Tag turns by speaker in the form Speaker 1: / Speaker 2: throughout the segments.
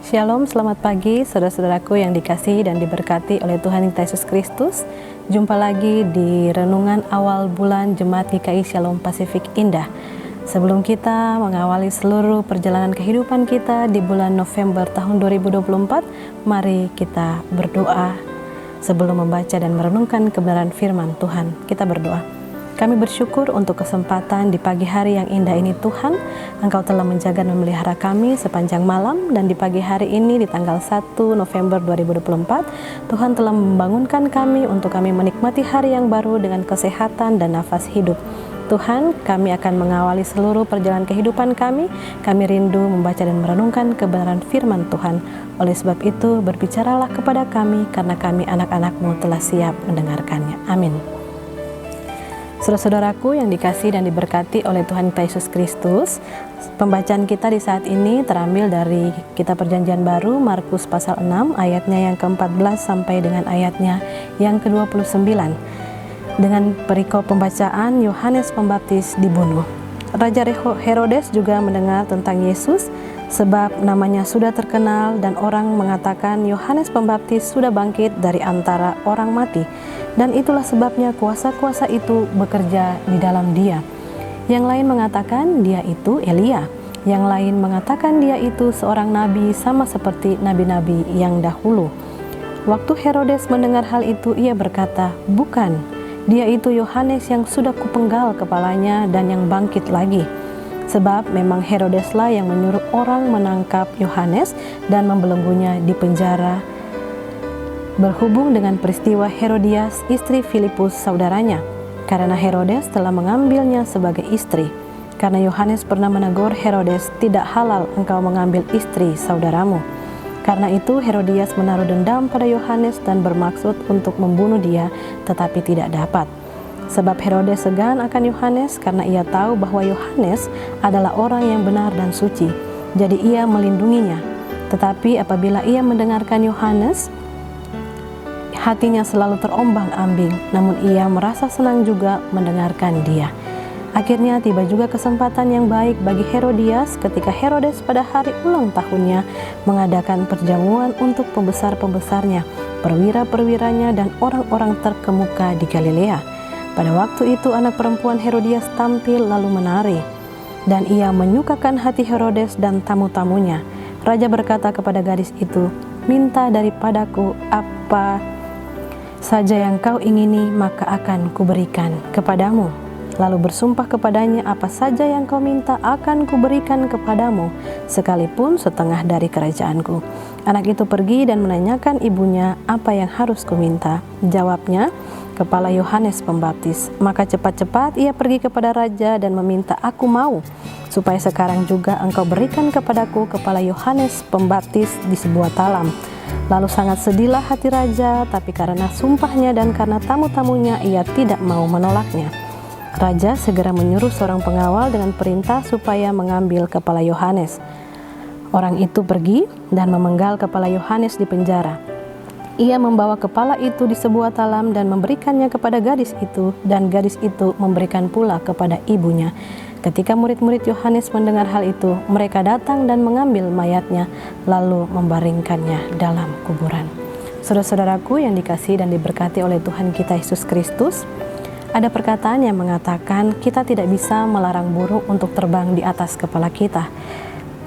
Speaker 1: Shalom, selamat pagi saudara-saudaraku yang dikasihi dan diberkati oleh Tuhan Yesus Kristus. Jumpa lagi di renungan awal bulan Jemaat GKI Shalom Pasifik Indah. Sebelum kita mengawali seluruh perjalanan kehidupan kita di bulan November tahun 2024, mari kita berdoa sebelum membaca dan merenungkan kebenaran firman Tuhan. Kita berdoa. Kami bersyukur untuk kesempatan di pagi hari yang indah ini Tuhan. Engkau telah menjaga dan memelihara kami sepanjang malam, dan di pagi hari ini di tanggal 1 November 2024, Tuhan telah membangunkan kami untuk kami menikmati hari yang baru dengan kesehatan dan nafas hidup. Tuhan, kami akan mengawali seluruh perjalanan kehidupan kami. Kami rindu membaca dan merenungkan kebenaran firman Tuhan. Oleh sebab itu, berbicaralah kepada kami, karena kami anak-anak-Mu telah siap mendengarkannya. Amin. Saudara-saudaraku yang dikasihi dan diberkati oleh Tuhan Yesus Kristus, pembacaan kita di saat ini terambil dari Kitab Perjanjian Baru, Markus pasal 6, ayatnya yang ke-14 sampai dengan ayatnya yang ke-29. Dengan perikop pembacaan, Yohanes Pembaptis dibunuh. Raja Herodes juga mendengar tentang Yesus, sebab namanya sudah terkenal dan orang mengatakan Yohanes Pembaptis sudah bangkit dari antara orang mati. Dan itulah sebabnya kuasa-kuasa itu bekerja di dalam dia. Yang lain mengatakan dia itu Elia. Yang lain mengatakan dia itu seorang nabi sama seperti nabi-nabi yang dahulu. Waktu Herodes mendengar hal itu, ia berkata, "Bukan, dia itu Yohanes yang sudah kupenggal kepalanya dan yang bangkit lagi." Sebab memang Herodeslah yang menyuruh orang menangkap Yohanes dan membelenggunya di penjara, berhubung dengan peristiwa Herodias, istri Filipus saudaranya, karena Herodes telah mengambilnya sebagai istri. Karena Yohanes pernah menegur Herodes, "Tidak halal engkau mengambil istri saudaramu." Karena itu Herodias menaruh dendam pada Yohanes dan bermaksud untuk membunuh dia, tetapi tidak dapat. Sebab Herodes segan akan Yohanes karena ia tahu bahwa Yohanes adalah orang yang benar dan suci. Jadi ia melindunginya. Tetapi apabila ia mendengarkan Yohanes, hatinya selalu terombang-ambing, namun ia merasa senang juga mendengarkan dia. Akhirnya tiba juga kesempatan yang baik bagi Herodias ketika Herodes pada hari ulang tahunnya mengadakan perjamuan untuk pembesar-pembesarnya, perwira-perwiranya, dan orang-orang terkemuka di Galilea. Pada waktu itu anak perempuan Herodias tampil lalu menari, dan ia menyukakan hati Herodes dan tamu-tamunya. Raja berkata kepada gadis itu, "Minta daripadaku apa saja yang kau ingini, maka akan kuberikan kepadamu." Lalu bersumpah kepadanya, "Apa saja yang kau minta akan kuberikan kepadamu, sekalipun setengah dari kerajaanku." Anak itu pergi dan menanyakan ibunya, "Apa yang harus kuminta?" Jawabnya, "Kepala Yohanes Pembaptis." Maka cepat-cepat ia pergi kepada raja dan meminta, "Aku mau, supaya sekarang juga engkau berikan kepadaku kepala Yohanes Pembaptis di sebuah talam." Lalu sangat sedihlah hati raja, tapi karena sumpahnya dan karena tamu-tamunya ia tidak mau menolaknya. Raja segera menyuruh seorang pengawal dengan perintah supaya mengambil kepala Yohanes. Orang itu pergi dan memenggal kepala Yohanes di penjara. Ia membawa kepala itu di sebuah talam dan memberikannya kepada gadis itu, dan gadis itu memberikan pula kepada ibunya. Ketika murid-murid Yohanes mendengar hal itu, mereka datang dan mengambil mayatnya, lalu membaringkannya dalam kuburan. Saudara-saudaraku yang dikasihi dan diberkati oleh Tuhan kita Yesus Kristus, ada perkataan yang mengatakan kita tidak bisa melarang burung untuk terbang di atas kepala kita,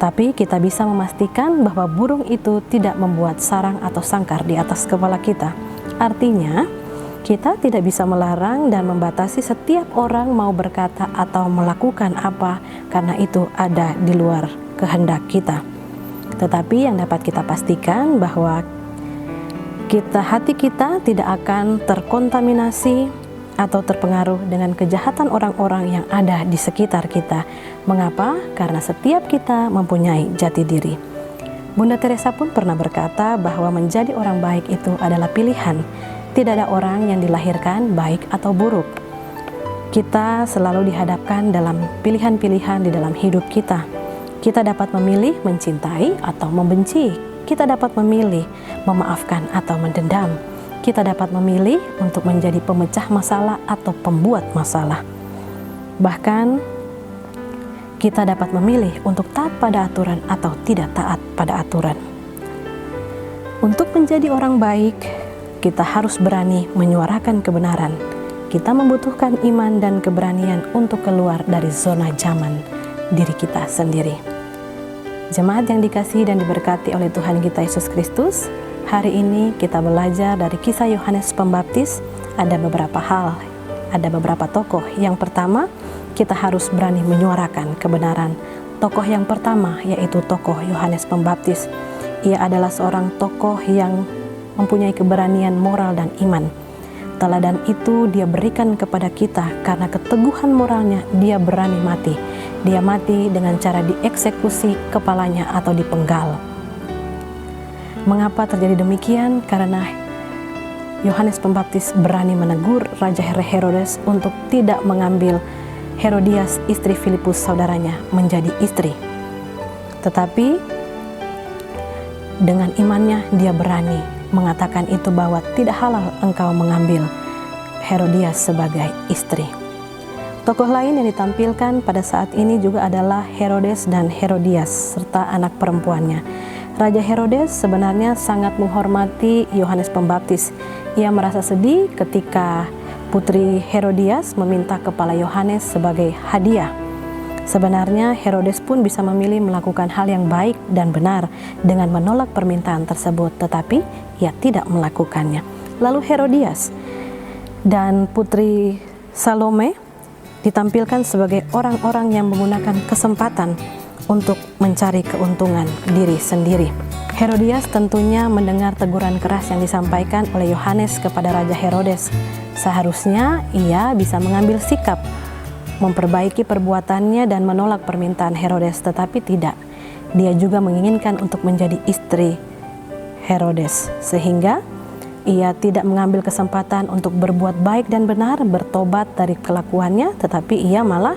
Speaker 1: tapi kita bisa memastikan bahwa burung itu tidak membuat sarang atau sangkar di atas kepala kita. Artinya, kita tidak bisa melarang dan membatasi setiap orang mau berkata atau melakukan apa, karena itu ada di luar kehendak kita. Tetapi yang dapat kita pastikan bahwa hati kita tidak akan terkontaminasi atau terpengaruh dengan kejahatan orang-orang yang ada di sekitar kita. Mengapa? Karena setiap kita mempunyai jati diri. Bunda Teresa pun pernah berkata bahwa menjadi orang baik itu adalah pilihan. Tidak ada orang yang dilahirkan baik atau buruk. Kita selalu dihadapkan dalam pilihan-pilihan di dalam hidup kita. Kita dapat memilih mencintai atau membenci. Kita dapat memilih memaafkan atau mendendam. Kita dapat memilih untuk menjadi pemecah masalah atau pembuat masalah. Bahkan kita dapat memilih untuk taat pada aturan atau tidak taat pada aturan. Untuk menjadi orang baik, kita harus berani menyuarakan kebenaran. Kita membutuhkan iman dan keberanian untuk keluar dari zona nyaman diri kita sendiri. Jemaat yang dikasihi dan diberkati oleh Tuhan kita Yesus Kristus, hari ini kita belajar dari kisah Yohanes Pembaptis. Ada beberapa hal, ada beberapa tokoh. Yang pertama, kita harus berani menyuarakan kebenaran. Tokoh yang pertama yaitu tokoh Yohanes Pembaptis. Ia adalah seorang tokoh yang mempunyai keberanian moral dan iman. Teladan itu dia berikan kepada kita karena keteguhan moralnya. Dia berani mati. Dia mati dengan cara dieksekusi kepalanya atau dipenggal. Mengapa terjadi demikian? Karena Yohanes Pembaptis berani menegur Raja Herodes untuk tidak mengambil Herodias, istri Filipus saudaranya, menjadi istri. Tetapi dengan imannya dia berani mengatakan itu bahwa tidak halal engkau mengambil Herodias sebagai istri. Tokoh lain yang ditampilkan pada saat ini juga adalah Herodes dan Herodias serta anak perempuannya. Raja Herodes sebenarnya sangat menghormati Yohanes Pembaptis. Ia merasa sedih ketika putri Herodias meminta kepala Yohanes sebagai hadiah. Sebenarnya Herodes pun bisa memilih melakukan hal yang baik dan benar dengan menolak permintaan tersebut, tetapi ia tidak melakukannya. Lalu Herodias dan putri Salome ditampilkan sebagai orang-orang yang menggunakan kesempatan untuk mencari keuntungan diri sendiri. Herodias tentunya mendengar teguran keras yang disampaikan oleh Yohanes kepada Raja Herodes. Seharusnya ia bisa mengambil sikap, memperbaiki perbuatannya dan menolak permintaan Herodes, tetapi tidak. Dia juga menginginkan untuk menjadi istri Herodes, sehingga ia tidak mengambil kesempatan untuk berbuat baik dan benar, bertobat dari kelakuannya, tetapi ia malah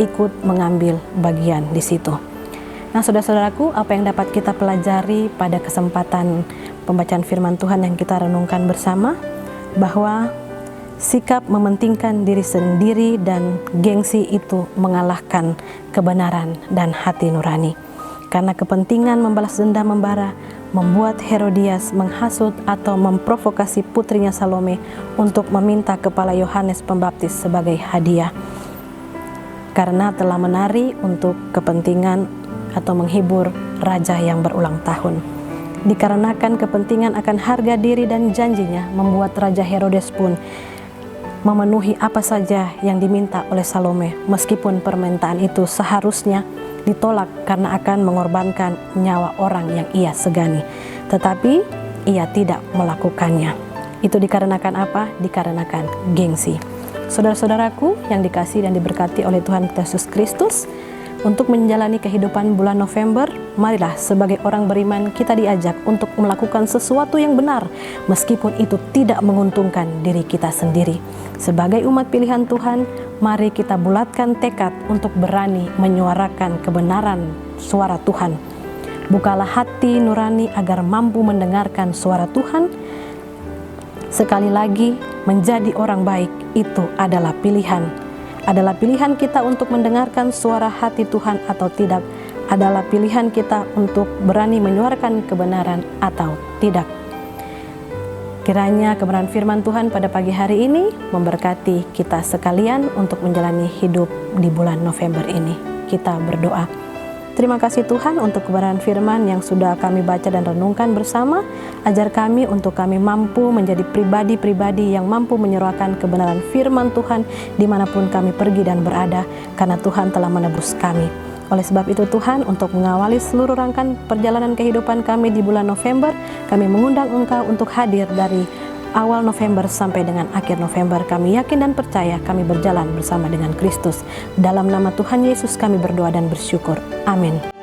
Speaker 1: ikut mengambil bagian di situ. Nah, saudara-saudaraku, apa yang dapat kita pelajari pada kesempatan pembacaan firman Tuhan yang kita renungkan bersama? Bahwa sikap mementingkan diri sendiri dan gengsi itu mengalahkan kebenaran dan hati nurani. Karena kepentingan membalas dendam membara, membuat Herodias menghasut atau memprovokasi putrinya Salome untuk meminta kepala Yohanes Pembaptis sebagai hadiah. Karena telah menari untuk kepentingan atau menghibur raja yang berulang tahun. Dikarenakan kepentingan akan harga diri dan janjinya, membuat Raja Herodes pun memenuhi apa saja yang diminta oleh Salome, meskipun permintaan itu seharusnya ditolak karena akan mengorbankan nyawa orang yang ia segani. Tetapi ia tidak melakukannya. Itu dikarenakan apa? Dikarenakan gengsi. Saudara-saudaraku yang dikasihi dan diberkati oleh Tuhan Yesus Kristus, untuk menjalani kehidupan bulan November, marilah sebagai orang beriman kita diajak untuk melakukan sesuatu yang benar, meskipun itu tidak menguntungkan diri kita sendiri. Sebagai umat pilihan Tuhan, mari kita bulatkan tekad untuk berani menyuarakan kebenaran suara Tuhan. Bukalah hati nurani agar mampu mendengarkan suara Tuhan. Sekali lagi, menjadi orang baik itu adalah pilihan. Adalah pilihan kita untuk mendengarkan suara hati Tuhan atau tidak. Adalah pilihan kita untuk berani menyuarakan kebenaran atau tidak. Kiranya kebenaran firman Tuhan pada pagi hari ini memberkati kita sekalian untuk menjalani hidup di bulan November ini. Kita berdoa. Terima kasih Tuhan untuk kebenaran firman yang sudah kami baca dan renungkan bersama. Ajar kami untuk kami mampu menjadi pribadi-pribadi yang mampu menyuarakan kebenaran firman Tuhan dimanapun kami pergi dan berada, karena Tuhan telah menebus kami. Oleh sebab itu Tuhan, untuk mengawali seluruh rangkaian perjalanan kehidupan kami di bulan November, kami mengundang Engkau untuk hadir dari awal November sampai dengan akhir November. Kami yakin dan percaya kami berjalan bersama dengan Kristus. Dalam nama Tuhan Yesus kami berdoa dan bersyukur. Amin.